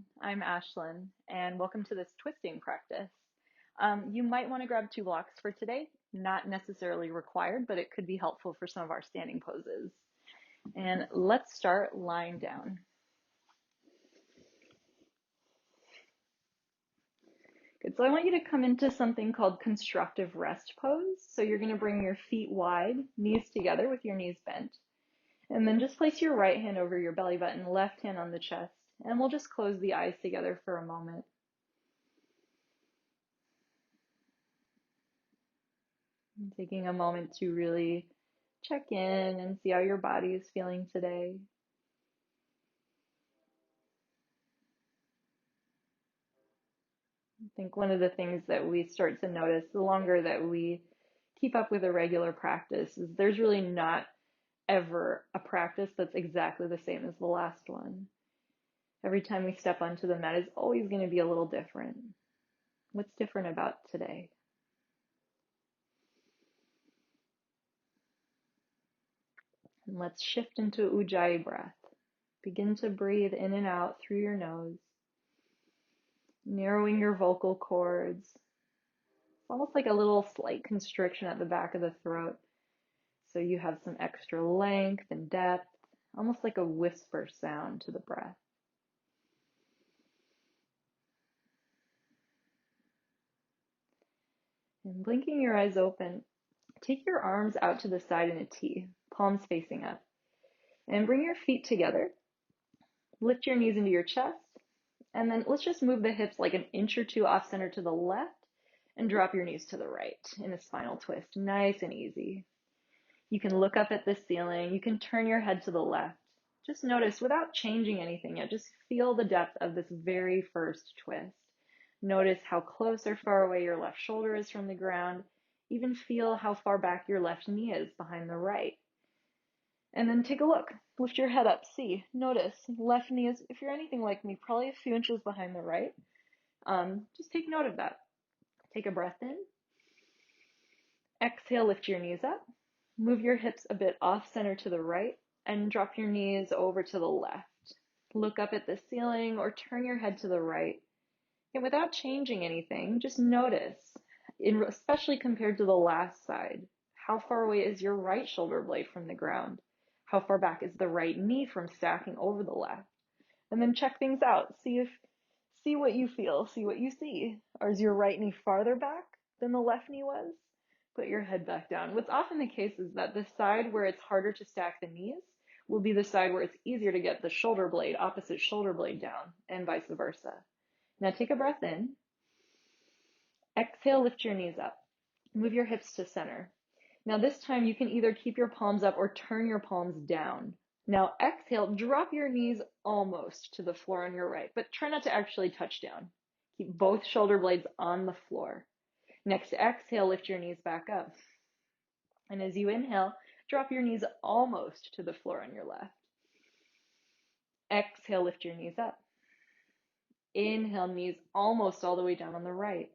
everyone. I'm Aislinn, and welcome to this twisting practice. You might want to grab 2 blocks for today, not necessarily required, but it could be helpful for some of our standing poses. And let's start lying down. Good, so I want you to come into something called constructive rest pose. So you're going to bring your feet wide, knees together with your knees bent. And then just place your right hand over your belly button, left hand on the chest, and we'll just close the eyes together for a moment. And taking a moment to really check in and see how your body is feeling today. I think one of the things that we start to notice the longer that we keep up with a regular practice is there's really not ever a practice that's exactly the same as the last one. Every time we step onto the mat is always going to be a little different. What's different about today? And let's shift into Ujjayi breath. Begin to breathe in and out through your nose, narrowing your vocal cords. It's almost like a little slight constriction at the back of the throat. So you have some extra length and depth, almost like a whisper sound to the breath. And blinking your eyes open, take your arms out to the side in a T, palms facing up. And bring your feet together. Lift your knees into your chest. And then let's just move the hips like an inch or two off center to the left and drop your knees to the right in a spinal twist. Nice and easy. You can look up at the ceiling. You can turn your head to the left. Just notice without changing anything yet, just feel the depth of this very first twist. Notice how close or far away your left shoulder is from the ground. Even feel how far back your left knee is behind the right. And then take a look. Lift your head up. See, notice left knee is, if you're anything like me, probably a few inches behind the right. Just take note of that. Take a breath in. Exhale, lift your knees up. Move your hips a bit off center to the right and drop your knees over to the left. Look up at the ceiling or turn your head to the right. And without changing anything, just notice, especially compared to the last side, how far away is your right shoulder blade from the ground? How far back is the right knee from stacking over the left? And then check things out. See what you feel, see what you see. Or is your right knee farther back than the left knee was? Put your head back down. What's often the case is that the side where it's harder to stack the knees will be the side where it's easier to get the shoulder blade, opposite shoulder blade down, and vice versa. Now take a breath in. Exhale, lift your knees up. Move your hips to center. Now this time you can either keep your palms up or turn your palms down. Now exhale, drop your knees almost to the floor on your right, but try not to actually touch down. Keep both shoulder blades on the floor. Next exhale, lift your knees back up. And as you inhale, drop your knees almost to the floor on your left. Exhale, lift your knees up. Inhale, knees almost all the way down on the right.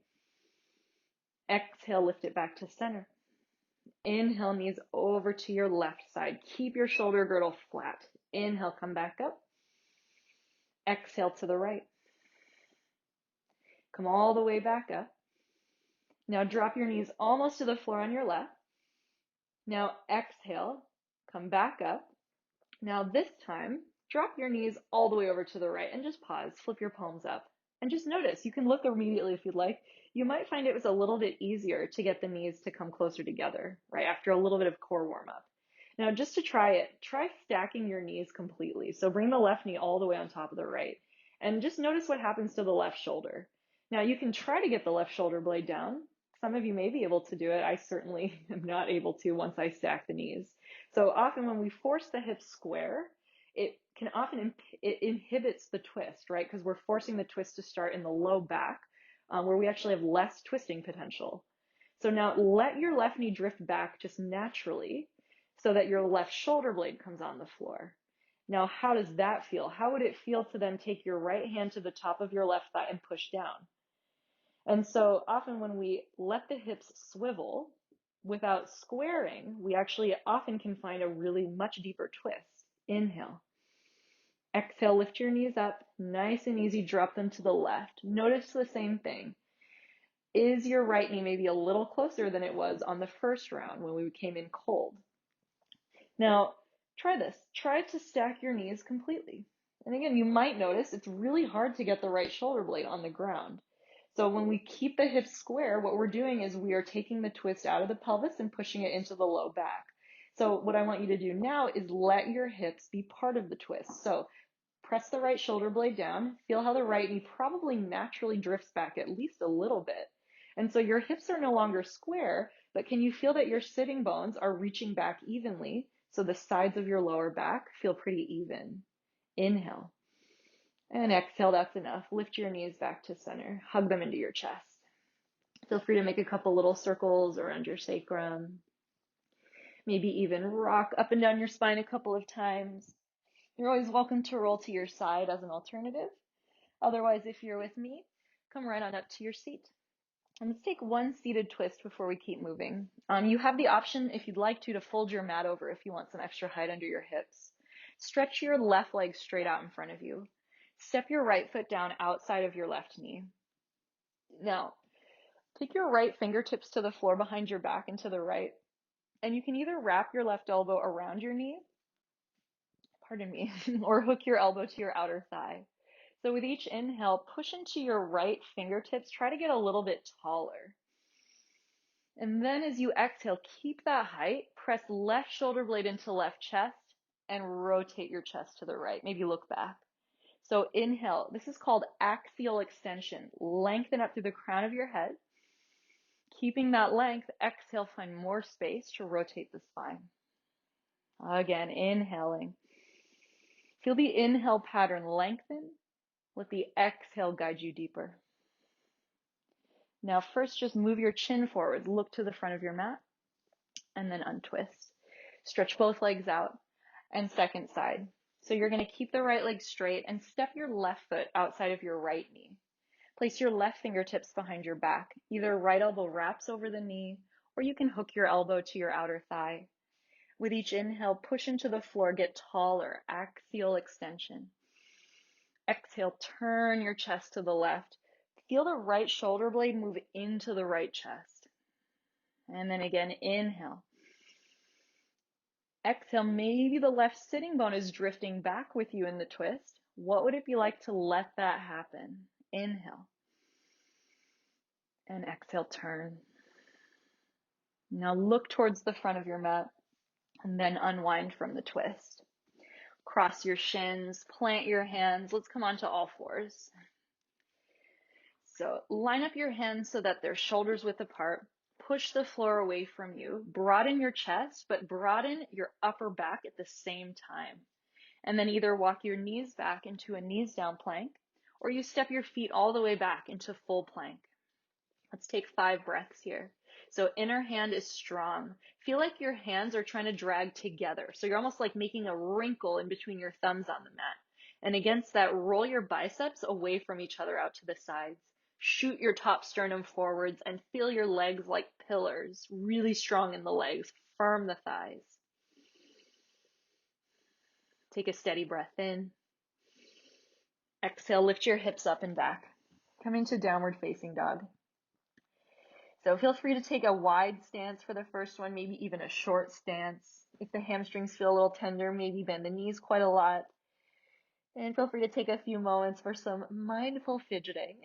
Exhale, lift it back to center. Inhale, knees over to your left side. Keep your shoulder girdle flat. Inhale, come back up. Exhale to the right. Come all the way back up. Now drop your knees almost to the floor on your left. Now exhale, come back up. Now this time, drop your knees all the way over to the right and just pause, flip your palms up. And just notice, you can look immediately if you'd like. You might find it was a little bit easier to get the knees to come closer together, right, after a little bit of core warm up. Now just to try it, try stacking your knees completely. So bring the left knee all the way on top of the right. And just notice what happens to the left shoulder. Now you can try to get the left shoulder blade down. Some of you may be able to do it. I certainly am not able to once I stack the knees. So often when we force the hips square, it can often, it inhibits the twist, right? Because we're forcing the twist to start in the low back, where we actually have less twisting potential. So now let your left knee drift back just naturally so that your left shoulder blade comes on the floor. Now, how does that feel? How would it feel to then take your right hand to the top of your left thigh and push down? And so often when we let the hips swivel without squaring, we actually often can find a really much deeper twist. Inhale. Exhale, lift your knees up, nice and easy, drop them to the left. Notice the same thing. Is your right knee maybe a little closer than it was on the first round when we came in cold? Now, try this. Try to stack your knees completely. And again, you might notice it's really hard to get the right shoulder blade on the ground. So when we keep the hips square, what we're doing is we are taking the twist out of the pelvis and pushing it into the low back. So what I want you to do now is let your hips be part of the twist. So press the right shoulder blade down. Feel how the right knee probably naturally drifts back at least a little bit. And so your hips are no longer square, but can you feel that your sitting bones are reaching back evenly? So the sides of your lower back feel pretty even. Inhale. And exhale, that's enough. Lift your knees back to center. Hug them into your chest. Feel free to make a couple little circles around your sacrum. Maybe even rock up and down your spine a couple of times. You're always welcome to roll to your side as an alternative. Otherwise, if you're with me, come right on up to your seat. And let's take one seated twist before we keep moving. You have the option, if you'd like to fold your mat over if you want some extra height under your hips. Stretch your left leg straight out in front of you. Step your right foot down outside of your left knee. Now, take your right fingertips to the floor behind your back and to the right. And you can either wrap your left elbow around your knee, pardon me, or hook your elbow to your outer thigh. So with each inhale, push into your right fingertips. Try to get a little bit taller. And then as you exhale, keep that height. Press left shoulder blade into left chest and rotate your chest to the right. Maybe look back. So inhale. This is called axial extension. Lengthen up through the crown of your head. Keeping that length, exhale, find more space to rotate the spine. Again, inhaling. Feel the inhale pattern lengthen. Let the exhale guide you deeper. Now first, just move your chin forward. Look to the front of your mat and then untwist. Stretch both legs out and second side. So you're going to keep the right leg straight and step your left foot outside of your right knee. Place your left fingertips behind your back. Either right elbow wraps over the knee or you can hook your elbow to your outer thigh. With each inhale, push into the floor, get taller, axial extension. Exhale, turn your chest to the left. Feel the right shoulder blade move into the right chest. And then again, inhale. Exhale, maybe the left sitting bone is drifting back with you in the twist. What would it be like to let that happen? Inhale. And exhale, turn. Now look towards the front of your mat and then unwind from the twist. Cross your shins, plant your hands. Let's come onto all fours. So line up your hands so that they're shoulders width apart. Push the floor away from you. Broaden your chest, but broaden your upper back at the same time. And then either walk your knees back into a knees down plank, or you step your feet all the way back into full plank. Let's take 5 breaths here. So inner hand is strong. Feel like your hands are trying to drag together. So you're almost like making a wrinkle in between your thumbs on the mat. And against that, roll your biceps away from each other out to the sides. Shoot your top sternum forwards and feel your legs like pillars, really strong in the legs. Firm the thighs. Take a steady breath in. Exhale, lift your hips up and back. Coming to downward facing dog. So feel free to take a wide stance for the first one, maybe even a short stance. If the hamstrings feel a little tender, maybe bend the knees quite a lot. And feel free to take a few moments for some mindful fidgeting.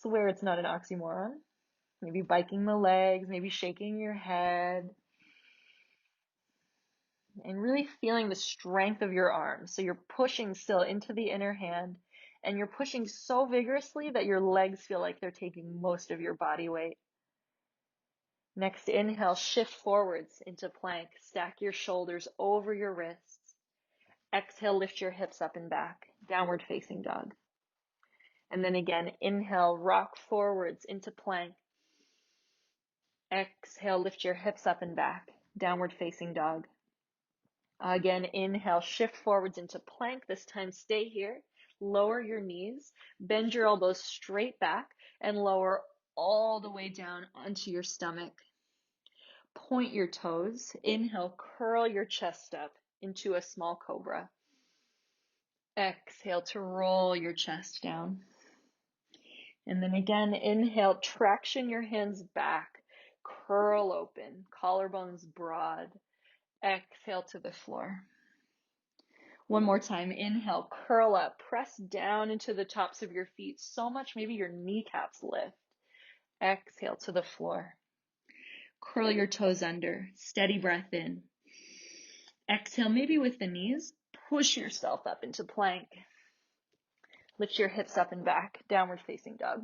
Swear it's not an oxymoron. Maybe biking the legs, maybe shaking your head. And really feeling the strength of your arms. So you're pushing still into the inner hand, and you're pushing so vigorously that your legs feel like they're taking most of your body weight. Next inhale, shift forwards into plank. Stack your shoulders over your wrists. Exhale, lift your hips up and back. Downward facing dog. And then again, inhale, rock forwards into plank. Exhale, lift your hips up and back. Downward facing dog. Again, inhale, shift forwards into plank. This time, stay here. Lower your knees. Bend your elbows straight back and lower all the way down onto your stomach. Point your toes. Inhale, curl your chest up into a small cobra. Exhale to roll your chest down. And then again, inhale, traction your hands back, curl open, collarbones broad. Exhale to the floor. One more time, inhale, curl up, press down into the tops of your feet so much maybe your kneecaps lift. Exhale to the floor. Curl your toes under, steady breath in. Exhale, maybe with the knees, push yourself up into plank. Lift your hips up and back, downward facing dog.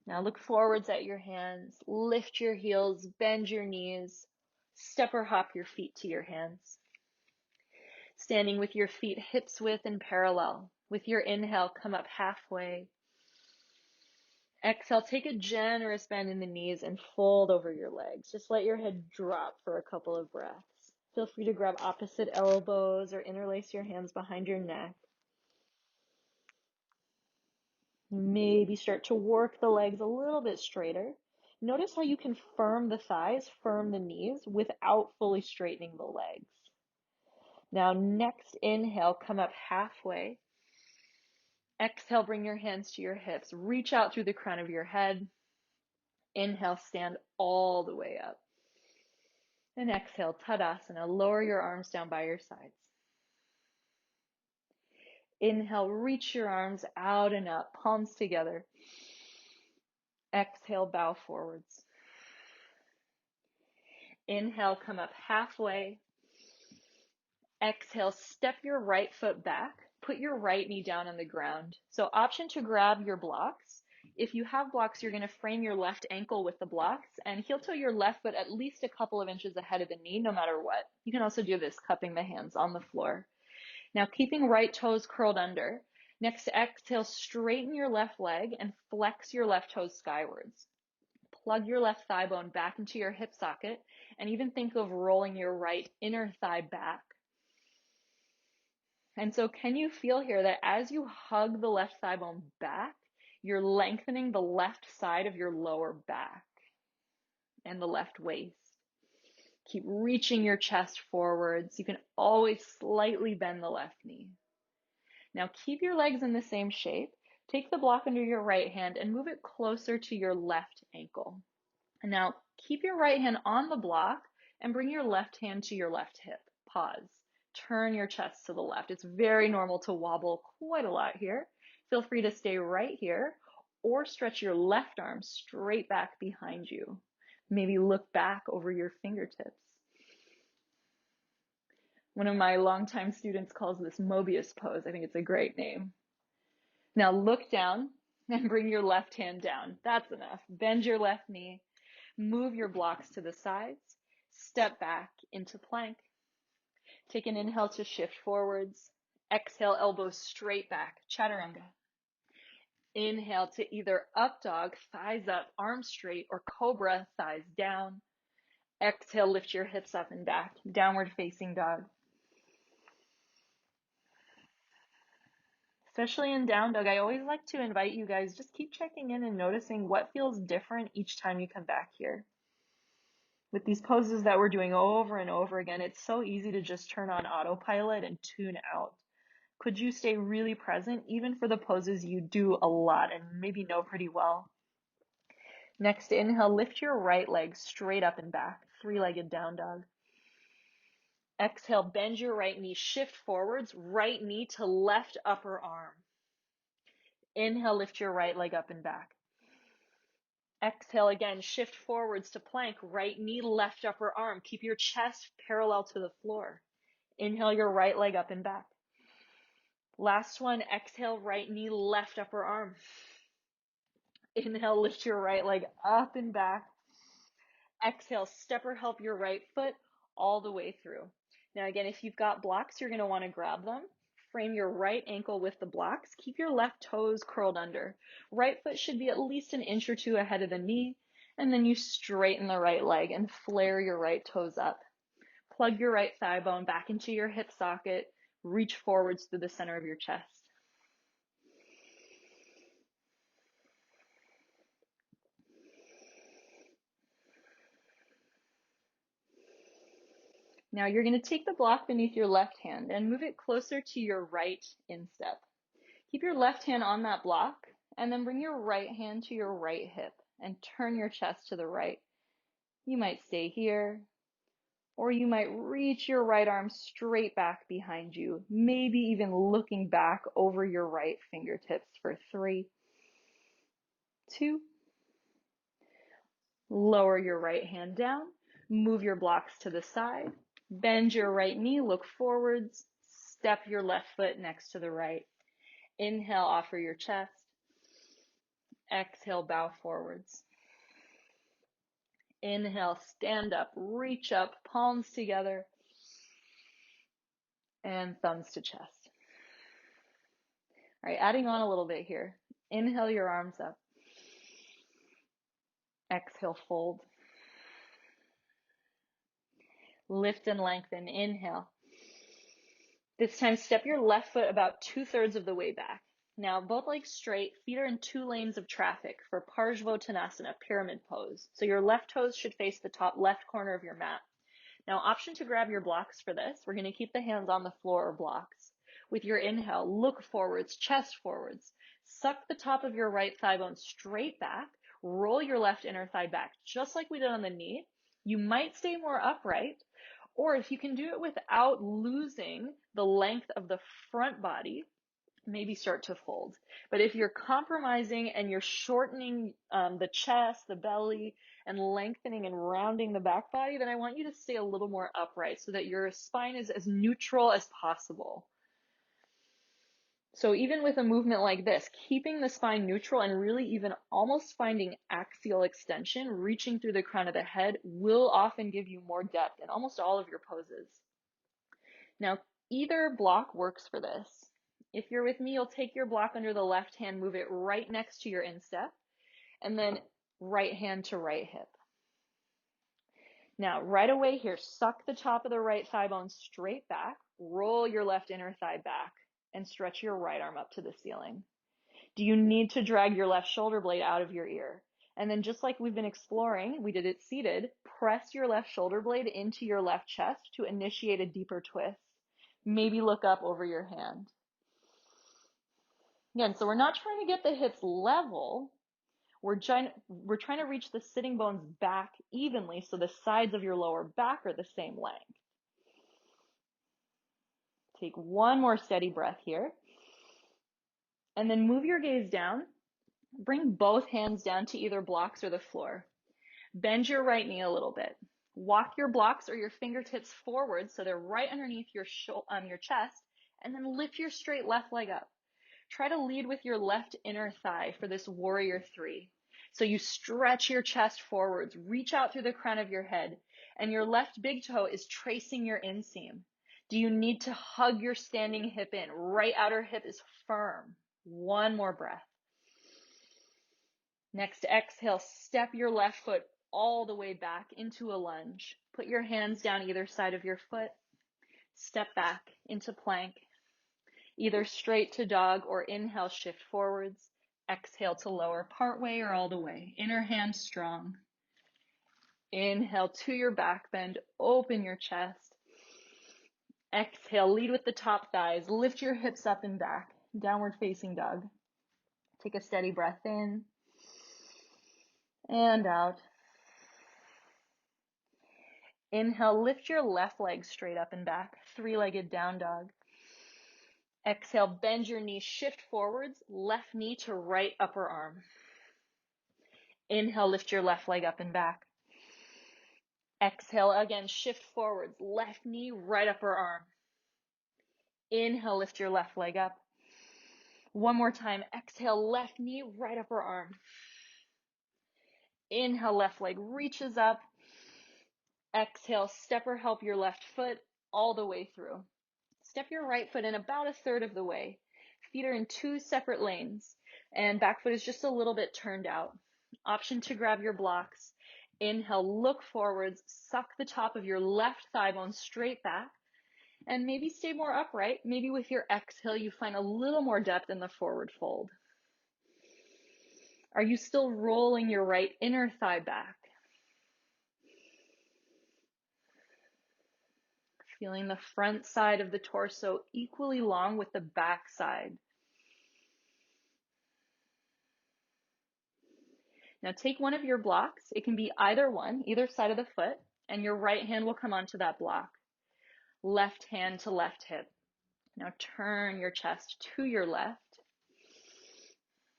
Now look forwards at your hands, lift your heels, bend your knees, step or hop your feet to your hands. Standing with your feet hips width and parallel. With your inhale, come up halfway. Exhale, take a generous bend in the knees and fold over your legs. Just let your head drop for a couple of breaths. Feel free to grab opposite elbows or interlace your hands behind your neck. Maybe start to work the legs a little bit straighter. Notice how you can firm the thighs, firm the knees without fully straightening the legs. Now, next inhale, come up halfway. Exhale, bring your hands to your hips. Reach out through the crown of your head. Inhale, stand all the way up. And exhale, Tadasana. Lower your arms down by your sides. Inhale, reach your arms out and up, palms together. Exhale, bow forwards. Inhale, come up halfway. Exhale, step your right foot back. Put your right knee down on the ground. So option to grab your blocks. If you have blocks, you're going to frame your left ankle with the blocks and heel toe your left foot at least a couple of inches ahead of the knee, no matter what. You can also do this, cupping the hands on the floor. Now, keeping right toes curled under. Next, exhale, straighten your left leg and flex your left toes skywards. Plug your left thigh bone back into your hip socket and even think of rolling your right inner thigh back. And so can you feel here that as you hug the left thigh bone back, you're lengthening the left side of your lower back and the left waist. Keep reaching your chest forwards. You can always slightly bend the left knee. Now keep your legs in the same shape. Take the block under your right hand and move it closer to your left ankle. And now keep your right hand on the block and bring your left hand to your left hip. Pause. Turn your chest to the left. It's very normal to wobble quite a lot here. Feel free to stay right here or stretch your left arm straight back behind you. Maybe look back over your fingertips. One of my longtime students calls this Mobius pose. I think it's a great name. Now look down and bring your left hand down. That's enough. Bend your left knee. Move your blocks to the sides. Step back into plank. Take an inhale to shift forwards. Exhale, elbows straight back, chaturanga. Inhale to either up dog, thighs up, arms straight, or cobra, thighs down. Exhale, lift your hips up and back, downward facing dog. Especially in down dog, I always like to invite you guys, just keep checking in and noticing what feels different each time you come back here. With these poses that we're doing over and over again, it's so easy to just turn on autopilot and tune out. Could you stay really present even for the poses you do a lot and maybe know pretty well? Next, inhale, lift your right leg straight up and back, three-legged down dog. Exhale, bend your right knee, shift forwards, right knee to left upper arm. Inhale, lift your right leg up and back. Exhale again, shift forwards to plank, right knee, left upper arm. Keep your chest parallel to the floor. Inhale your right leg up and back. Last one, exhale, right knee, left upper arm. Inhale, lift your right leg up and back. Exhale, step or help your right foot all the way through. Now again, if you've got blocks, you're going to want to grab them. Frame your right ankle with the blocks. Keep your left toes curled under. Right foot should be at least an inch or two ahead of the knee. And then you straighten the right leg and flare your right toes up. Plug your right thigh bone back into your hip socket. Reach forwards through the center of your chest. Now you're going to take the block beneath your left hand and move it closer to your right instep. Keep your left hand on that block and then bring your right hand to your right hip and turn your chest to the right. You might stay here, or you might reach your right arm straight back behind you, maybe even looking back over your right fingertips for 3, 2. Lower your right hand down, move your blocks to the side, bend your right knee, look forwards, step your left foot next to the right. Inhale, offer your chest. Exhale, bow forwards. Inhale, stand up, reach up, palms together, and thumbs to chest. All right, adding on a little bit here. Inhale your arms up. Exhale, fold. Lift and lengthen. Inhale. This time, step your left foot about 2/3 of the way back. Now, both legs straight, feet are in 2 lanes of traffic for Parsvottanasana, pyramid pose. So your left toes should face the top left corner of your mat. Now, option to grab your blocks for this. We're going to keep the hands on the floor or blocks. With your inhale, look forwards, chest forwards. Suck the top of your right thigh bone straight back. Roll your left inner thigh back, just like we did on the knee. You might stay more upright, or if you can do it without losing the length of the front body, maybe start to fold. But if you're compromising and you're shortening the chest, the belly, and lengthening and rounding the back body, then I want you to stay a little more upright so that your spine is as neutral as possible. So even with a movement like this, keeping the spine neutral and really even almost finding axial extension, reaching through the crown of the head, will often give you more depth in almost all of your poses. Now, either block works for this. If you're with me, you'll take your block under the left hand, move it right next to your instep, and then right hand to right hip. Now, right away here, suck the top of the right thigh bone straight back, roll your left inner thigh back, and stretch your right arm up to the ceiling. Do you need to drag your left shoulder blade out of your ear? And then just like we've been exploring, we did it seated, press your left shoulder blade into your left chest to initiate a deeper twist. Maybe look up over your hand. Again, so we're not trying to get the hips level. We're trying to reach the sitting bones back evenly so the sides of your lower back are the same length. Take one more steady breath here. And then move your gaze down. Bring both hands down to either blocks or the floor. Bend your right knee a little bit. Walk your blocks or your fingertips forward so they're right underneath your chest, and then lift your straight left leg up. Try to lead with your left inner thigh for this warrior 3. So you stretch your chest forwards, reach out through the crown of your head, and your left big toe is tracing your inseam. Do you need to hug your standing hip in? Right outer hip is firm. One more breath. Next exhale, step your left foot all the way back into a lunge. Put your hands down either side of your foot. Step back into plank. Either straight to dog or inhale, shift forwards. Exhale to lower partway or all the way. Inner hand strong. Inhale to your back bend. Open your chest. Exhale, lead with the top thighs. Lift your hips up and back. Downward facing dog. Take a steady breath in and out. Inhale, lift your left leg straight up and back. 3-legged down dog. Exhale, bend your knees, shift forwards, left knee to right upper arm. Inhale, lift your left leg up and back. Exhale, again, shift forwards, left knee, right upper arm. Inhale, lift your left leg up. One more time, exhale, left knee, right upper arm. Inhale, left leg reaches up. Exhale, step or help your left foot all the way through. Step your right foot in about 1/3 of the way. Feet are in 2 separate lanes, and back foot is just a little bit turned out. Option to grab your blocks. Inhale, look forwards, suck the top of your left thigh bone straight back, and maybe stay more upright. Maybe with your exhale, you find a little more depth in the forward fold. Are you still rolling your right inner thigh back? Feeling the front side of the torso equally long with the back side. Now take one of your blocks. It can be either one, either side of the foot, and your right hand will come onto that block. Left hand to left hip. Now turn your chest to your left.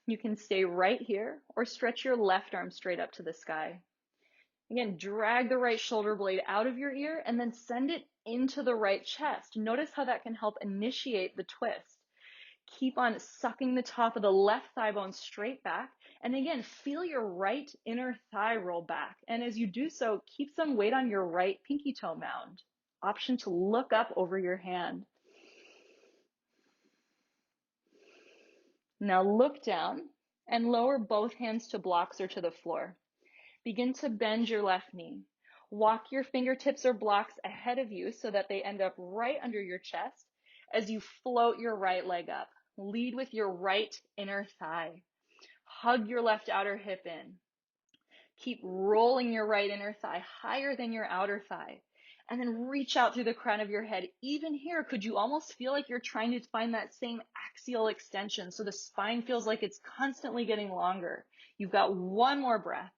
You can stay right here or stretch your left arm straight up to the sky. Again, drag the right shoulder blade out of your ear and then send it into the right chest. Notice how that can help initiate the twist. Keep on sucking the top of the left thigh bone straight back. And again, feel your right inner thigh roll back. And as you do so, keep some weight on your right pinky toe mound. Option to look up over your hand. Now look down and lower both hands to blocks or to the floor. Begin to bend your left knee. Walk your fingertips or blocks ahead of you so that they end up right under your chest as you float your right leg up. Lead with your right inner thigh. Hug your left outer hip in. Keep rolling your right inner thigh higher than your outer thigh. And then reach out through the crown of your head. Even here, could you almost feel like you're trying to find that same axial extension so the spine feels like it's constantly getting longer? You've got one more breath.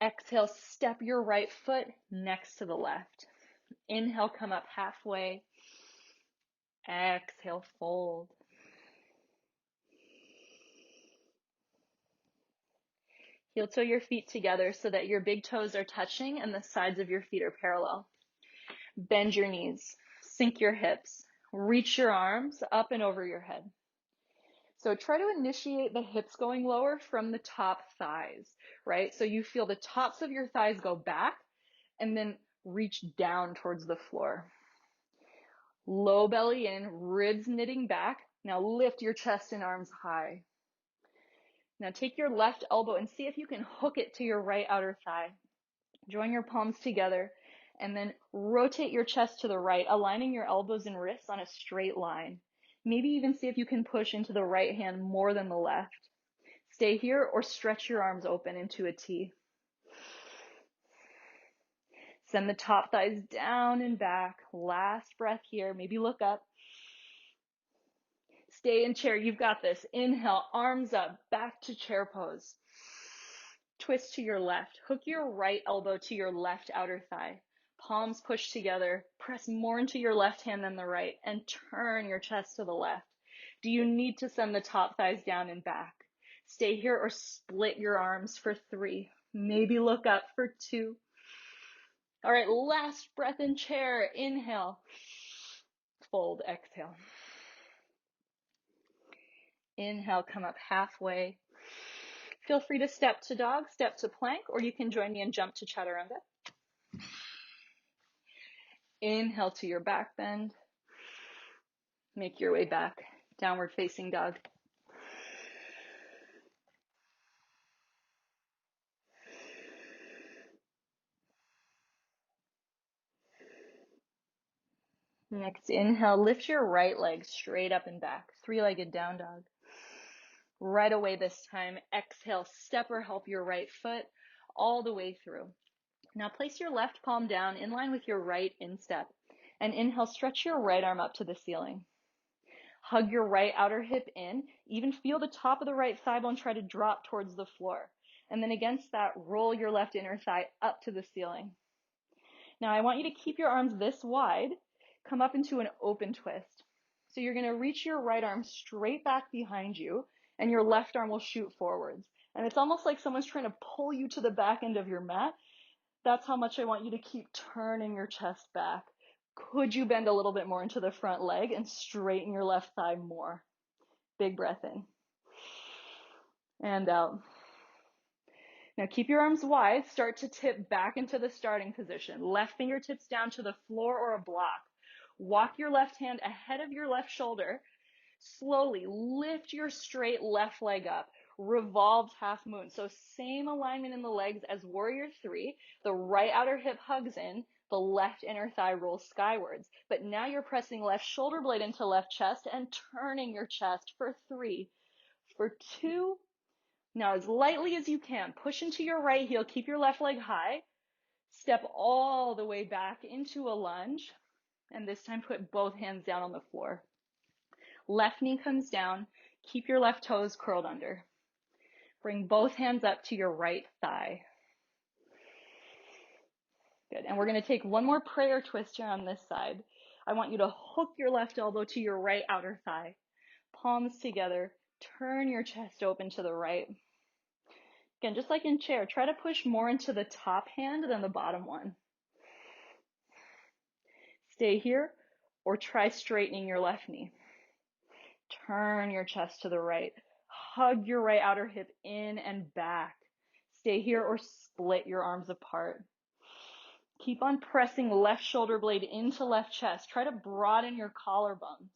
Exhale, step your right foot next to the left. Inhale, come up halfway. Exhale, fold. Heel toe your feet together so that your big toes are touching and the sides of your feet are parallel. Bend your knees, sink your hips, reach your arms up and over your head. So try to initiate the hips going lower from the top thighs, right? So you feel the tops of your thighs go back and then reach down towards the floor. Low belly in, ribs knitting back. Now lift your chest and arms high. Now take your left elbow and see if you can hook it to your right outer thigh. Join your palms together and then rotate your chest to the right, aligning your elbows and wrists on a straight line. Maybe even see if you can push into the right hand more than the left. Stay here or stretch your arms open into a T. Send the top thighs down and back. Last breath here. Maybe look up. Stay in chair. You've got this. Inhale, arms up, back to chair pose. Twist to your left. Hook your right elbow to your left outer thigh. Palms push together. Press more into your left hand than the right and turn your chest to the left. Do you need to send the top thighs down and back? Stay here or split your arms for 3. Maybe look up for 2. All right, last breath in chair. Inhale. Fold, exhale. Inhale, come up halfway. Feel free to step to dog, step to plank, or you can join me and jump to chaturanga. Inhale to your back bend. Make your way back. Downward facing dog. Next inhale, lift your right leg straight up and back. 3-legged down dog. Right away this time, exhale, step or help your right foot all the way through. Now place your left palm down in line with your right instep. And inhale, stretch your right arm up to the ceiling. Hug your right outer hip in. Even feel the top of the right thigh bone try to drop towards the floor. And then against that, roll your left inner thigh up to the ceiling. Now I want you to keep your arms this wide. Come up into an open twist. So you're going to reach your right arm straight back behind you, and your left arm will shoot forwards. And it's almost like someone's trying to pull you to the back end of your mat. That's how much I want you to keep turning your chest back. Could you bend a little bit more into the front leg and straighten your left thigh more? Big breath in. And out. Now keep your arms wide. Start to tip back into the starting position. Left fingertips down to the floor or a block. Walk your left hand ahead of your left shoulder. Slowly lift your straight left leg up. Revolved half moon. So same alignment in the legs as warrior 3. The right outer hip hugs in. The left inner thigh rolls skywards. But now you're pressing left shoulder blade into left chest and turning your chest for 3. For 2. Now as lightly as you can, push into your right heel. Keep your left leg high. Step all the way back into a lunge, and this time put both hands down on the floor. Left knee comes down. Keep your left toes curled under. Bring both hands up to your right thigh. Good. And we're going to take one more prayer twist here on this side. I want you to hook your left elbow to your right outer thigh. Palms together. Turn your chest open to the right. Again, just like in chair, try to push more into the top hand than the bottom one. Stay here or try straightening your left knee. Turn your chest to the right. Hug your right outer hip in and back. Stay here or split your arms apart. Keep on pressing left shoulder blade into left chest. Try to broaden your collarbones.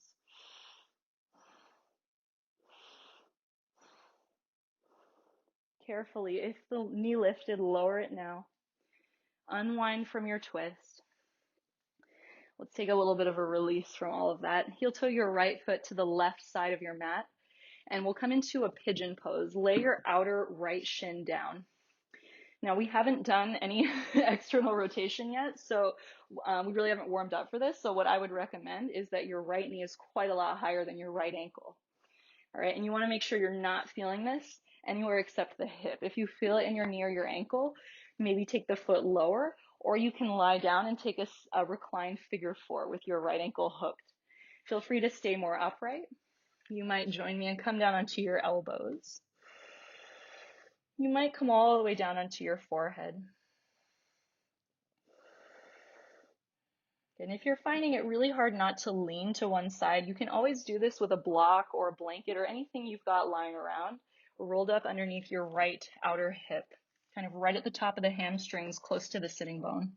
Carefully, if the knee lifted, lower it now. Unwind from your twist. Let's take a little bit of a release from all of that. Heel toe your right foot to the left side of your mat, and we'll come into a pigeon pose. Lay your outer right shin down. Now, we haven't done any external rotation yet, so we really haven't warmed up for this. So what I would recommend is that your right knee is quite a lot higher than your right ankle. All right, and you want to make sure you're not feeling this anywhere except the hip. If you feel it in your knee or your ankle, maybe take the foot lower, or you can lie down and take a reclined figure four with your right ankle hooked. Feel free to stay more upright. You might join me and come down onto your elbows. You might come all the way down onto your forehead. And if you're finding it really hard not to lean to one side, you can always do this with a block or a blanket or anything you've got lying around, rolled up underneath your right outer hip, kind of right at the top of the hamstrings, close to the sitting bone.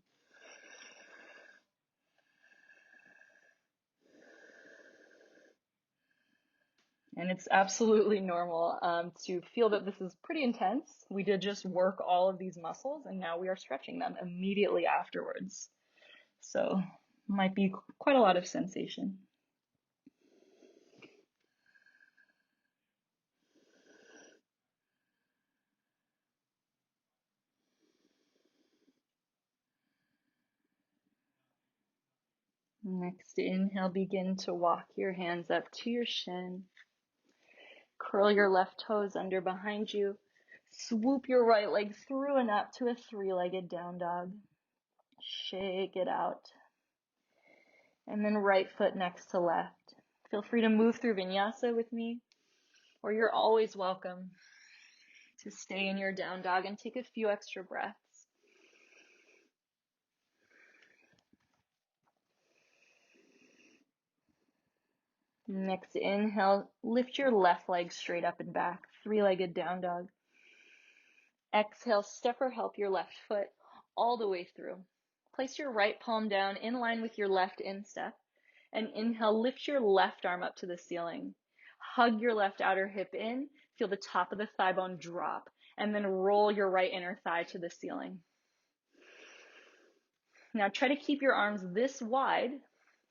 And it's absolutely normal to feel that this is pretty intense. We did just work all of these muscles, and now we are stretching them immediately afterwards. So might be quite a lot of sensation. Next inhale, begin to walk your hands up to your shin. Curl your left toes under behind you. Swoop your right leg through and up to a three-legged down dog. Shake it out. And then right foot next to left. Feel free to move through vinyasa with me, or you're always welcome to stay in your down dog and take a few extra breaths. Next inhale, lift your left leg straight up and back, three-legged down dog. Exhale, step or help your left foot all the way through. Place your right palm down in line with your left instep. And inhale, lift your left arm up to the ceiling. Hug your left outer hip in, feel the top of the thigh bone drop, and then roll your right inner thigh to the ceiling. Now try to keep your arms this wide.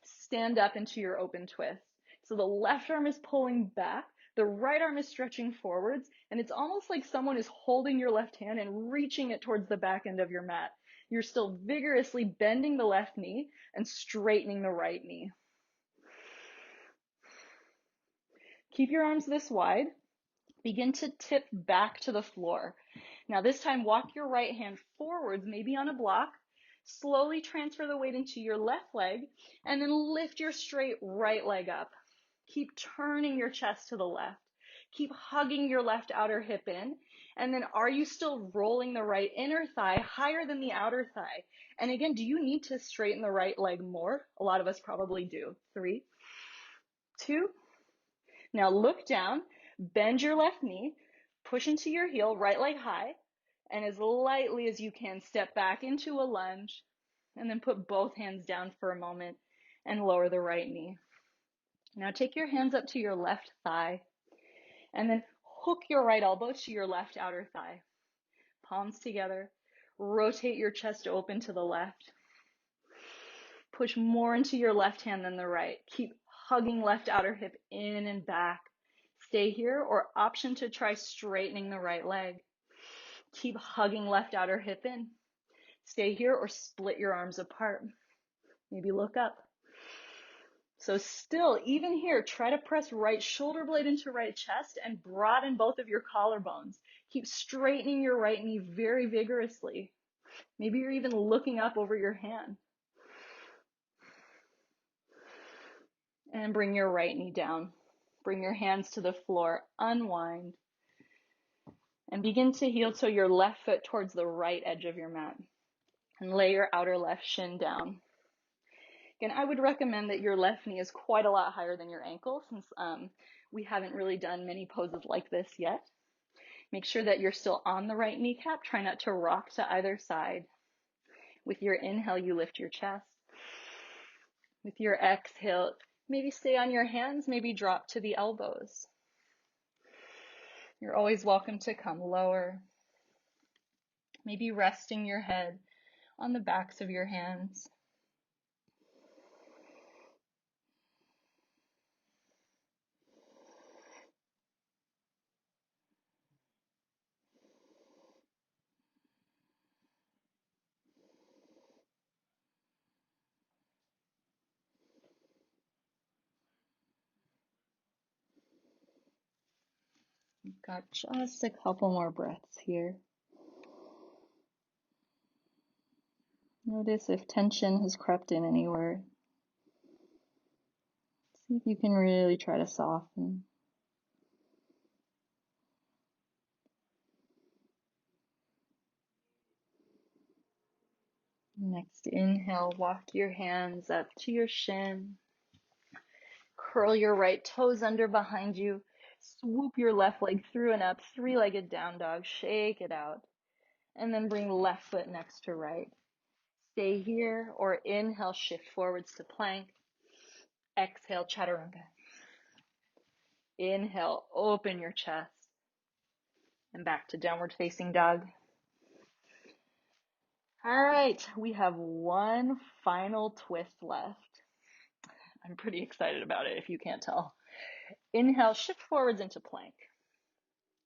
Stand up into your open twist. So the left arm is pulling back, the right arm is stretching forwards, and it's almost like someone is holding your left hand and reaching it towards the back end of your mat. You're still vigorously bending the left knee and straightening the right knee. Keep your arms this wide. Begin to tip back to the floor. Now this time, walk your right hand forwards, maybe on a block. Slowly transfer the weight into your left leg, and then lift your straight right leg up. Keep turning your chest to the left. Keep hugging your left outer hip in. And then are you still rolling the right inner thigh higher than the outer thigh? And again, do you need to straighten the right leg more? A lot of us probably do. 3, 2. Now look down, bend your left knee, push into your heel, right leg high, and as lightly as you can, step back into a lunge, and then put both hands down for a moment and lower the right knee. Now take your hands up to your left thigh, and then hook your right elbow to your left outer thigh. Palms together, rotate your chest open to the left. Push more into your left hand than the right. Keep hugging left outer hip in and back. Stay here, or option to try straightening the right leg. Keep hugging left outer hip in. Stay here or split your arms apart. Maybe look up. So still, even here, try to press right shoulder blade into right chest and broaden both of your collarbones. Keep straightening your right knee very vigorously. Maybe you're even looking up over your hand. And bring your right knee down. Bring your hands to the floor, unwind, and begin to heel toe your left foot towards the right edge of your mat. And lay your outer left shin down. Again, I would recommend that your left knee is quite a lot higher than your ankle since we haven't really done many poses like this yet. Make sure that you're still on the right kneecap. Try not to rock to either side. With your inhale, you lift your chest. With your exhale, maybe stay on your hands, maybe drop to the elbows. You're always welcome to come lower. Maybe resting your head on the backs of your hands. We've got just a couple more breaths here. Notice if tension has crept in anywhere. See if you can really try to soften. Next inhale, walk your hands up to your shin. Curl your right toes under behind you. Swoop your left leg through and up, three-legged down dog. Shake it out. And then bring left foot next to right. Stay here or inhale, shift forwards to plank. Exhale, chaturanga. Inhale, open your chest. And back to downward facing dog. All right, we have one final twist left. I'm pretty excited about it if you can't tell. Inhale, shift forwards into plank.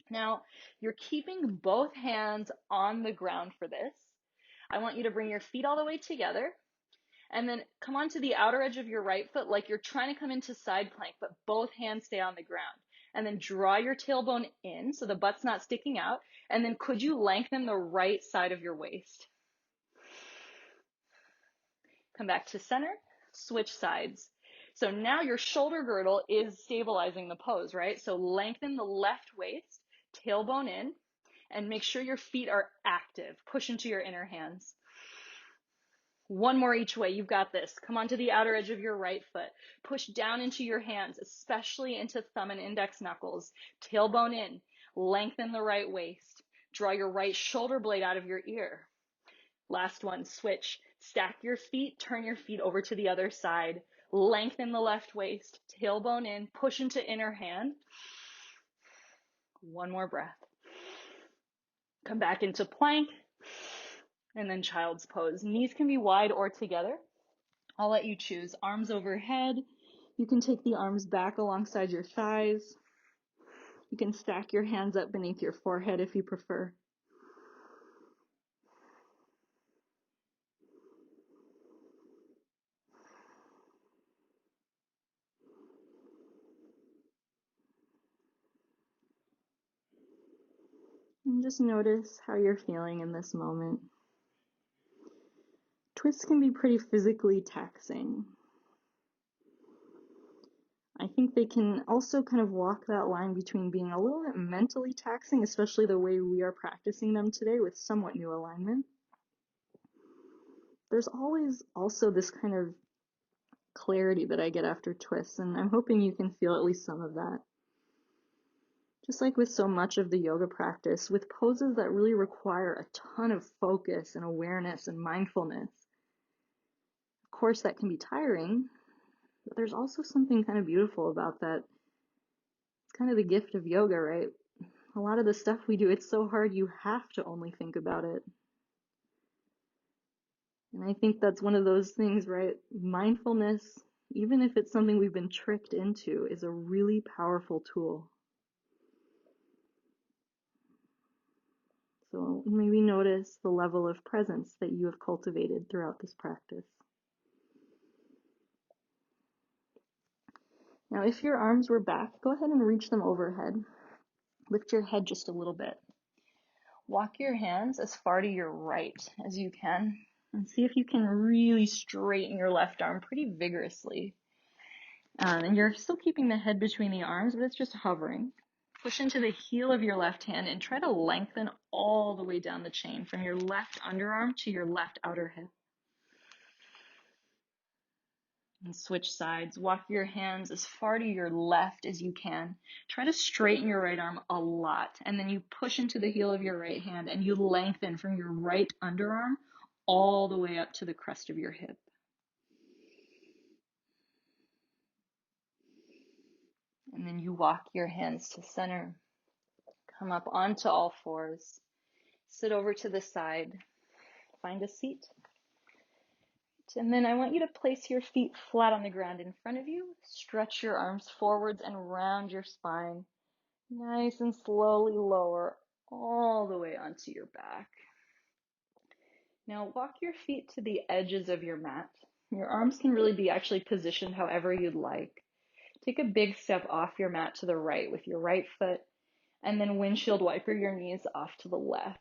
Now, you're keeping both hands on the ground for this. I want you to bring your feet all the way together and then come onto the outer edge of your right foot like you're trying to come into side plank, but both hands stay on the ground. And then draw your tailbone in so the butt's not sticking out. And then could you lengthen the right side of your waist? Come back to center, switch sides. So now your shoulder girdle is stabilizing the pose, right? So lengthen the left waist, tailbone in, and make sure your feet are active. Push into your inner hands. One more each way. You've got this. Come onto the outer edge of your right foot. Push down into your hands, especially into thumb and index knuckles. Tailbone in. Lengthen the right waist. Draw your right shoulder blade out of your ear. Last one, switch. Stack your feet, turn your feet over to the other side. Lengthen the left waist, tailbone in, push into inner hand. One more breath. Come back into plank, and then child's pose. Knees can be wide or together. I'll let you choose. Arms overhead. You can take the arms back alongside your thighs. You can stack your hands up beneath your forehead if you prefer. And just notice how you're feeling in this moment. Twists can be pretty physically taxing. I think they can also kind of walk that line between being a little bit mentally taxing, especially the way we are practicing them today with somewhat new alignment. There's always also this kind of clarity that I get after twists, and I'm hoping you can feel at least some of that. Just like with so much of the yoga practice, with poses that really require a ton of focus and awareness and mindfulness. Of course, that can be tiring, but there's also something kind of beautiful about that. It's kind of the gift of yoga, right? A lot of the stuff we do, it's so hard you have to only think about it. And I think that's one of those things, right? Mindfulness, even if it's something we've been tricked into, is a really powerful tool. So maybe notice the level of presence that you have cultivated throughout this practice. Now, if your arms were back, go ahead and reach them overhead. Lift your head just a little bit. Walk your hands as far to your right as you can, and see if you can really straighten your left arm pretty vigorously. And you're still keeping the head between the arms, but it's just hovering. Push into the heel of your left hand and try to lengthen all the way down the chain from your left underarm to your left outer hip. And switch sides. Walk your hands as far to your left as you can. Try to straighten your right arm a lot. And then you push into the heel of your right hand and you lengthen from your right underarm all the way up to the crest of your hip. And then you walk your hands to center. Come up onto all fours. Sit over to the side. Find a seat. And then I want you to place your feet flat on the ground in front of you. Stretch your arms forwards and round your spine. Nice and slowly lower all the way onto your back. Now walk your feet to the edges of your mat. Your arms can really be actually positioned however you'd like. Take a big step off your mat to the right with your right foot, and then windshield wiper your knees off to the left.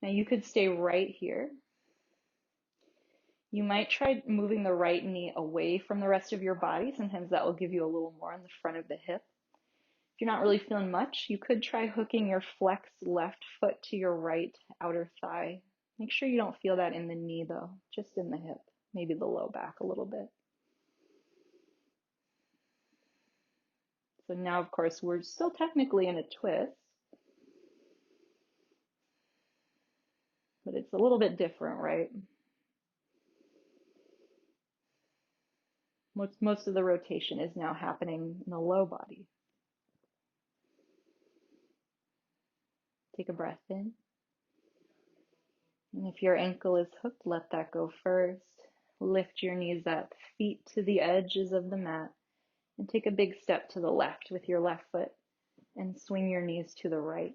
Now you could stay right here. You might try moving the right knee away from the rest of your body. Sometimes that will give you a little more on the front of the hip. If you're not really feeling much, you could try hooking your flexed left foot to your right outer thigh. Make sure you don't feel that in the knee though, just in the hip, maybe the low back a little bit. So now, of course, we're still technically in a twist, but it's a little bit different, right? Most of the rotation is now happening in the low body. Take a breath in. And if your ankle is hooked, let that go first. Lift your knees up, feet to the edges of the mat, and take a big step to the left with your left foot and swing your knees to the right.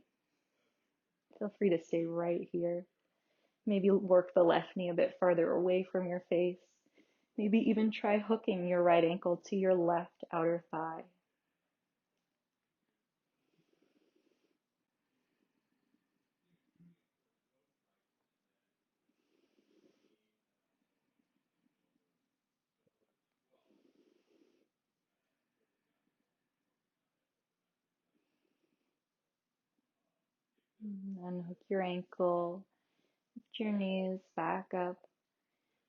Feel free to stay right here. Maybe work the left knee a bit farther away from your face. Maybe even try hooking your right ankle to your left outer thigh. Unhook your ankle, lift your knees back up,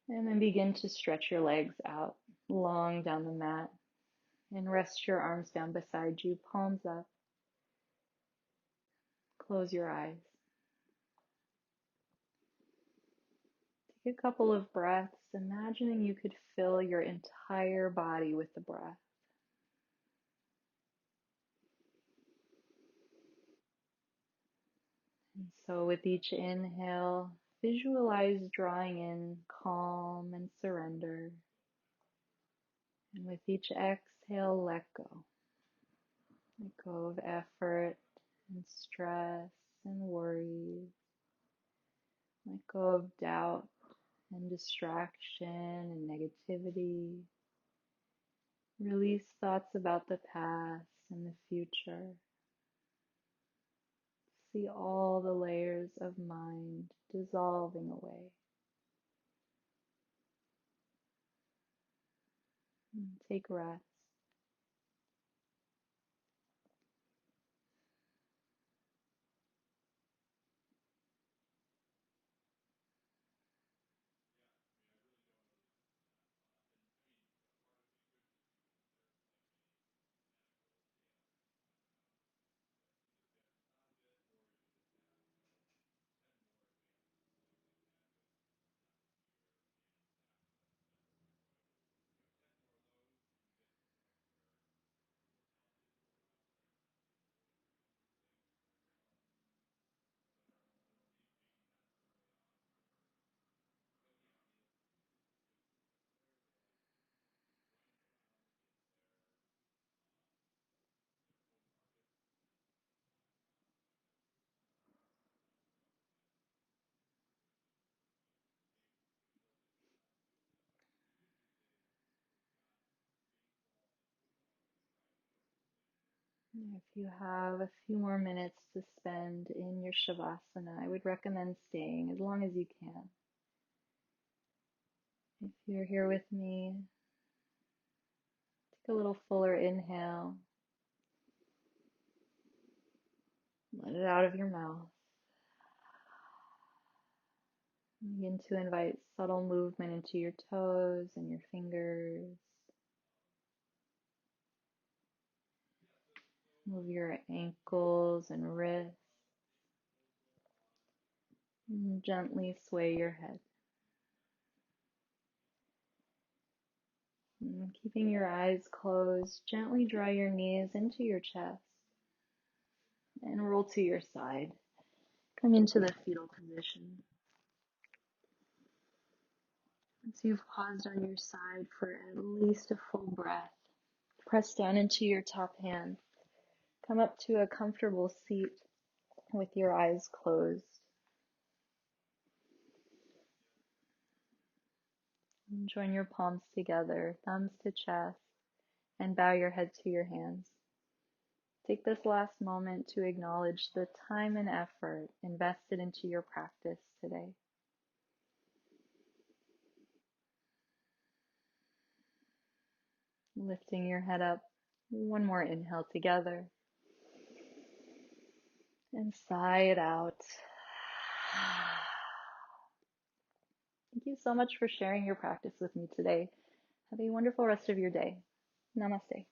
and then begin to stretch your legs out long down the mat. And rest your arms down beside you, palms up. Close your eyes. Take a couple of breaths, imagining you could fill your entire body with the breath. And so with each inhale, visualize drawing in calm and surrender. And with each exhale, let go. Let go of effort and stress and worry. Let go of doubt and distraction and negativity. Release thoughts about the past and the future. See all the layers of mind dissolving away. And take rest. If you have a few more minutes to spend in your Shavasana, I would recommend staying as long as you can. If you're here with me, take a little fuller inhale. Let it out of your mouth. Begin to invite subtle movement into your toes and your fingers. Move your ankles and wrists. And gently sway your head. And keeping your eyes closed, gently draw your knees into your chest and roll to your side. Come into the fetal position. Once you've paused on your side for at least a full breath, press down into your top hand. Come up to a comfortable seat with your eyes closed. And join your palms together, thumbs to chest, and bow your head to your hands. Take this last moment to acknowledge the time and effort invested into your practice today. Lifting your head up. One more inhale together. And sigh it out. Thank you so much for sharing your practice with me today. Have a wonderful rest of your day. Namaste.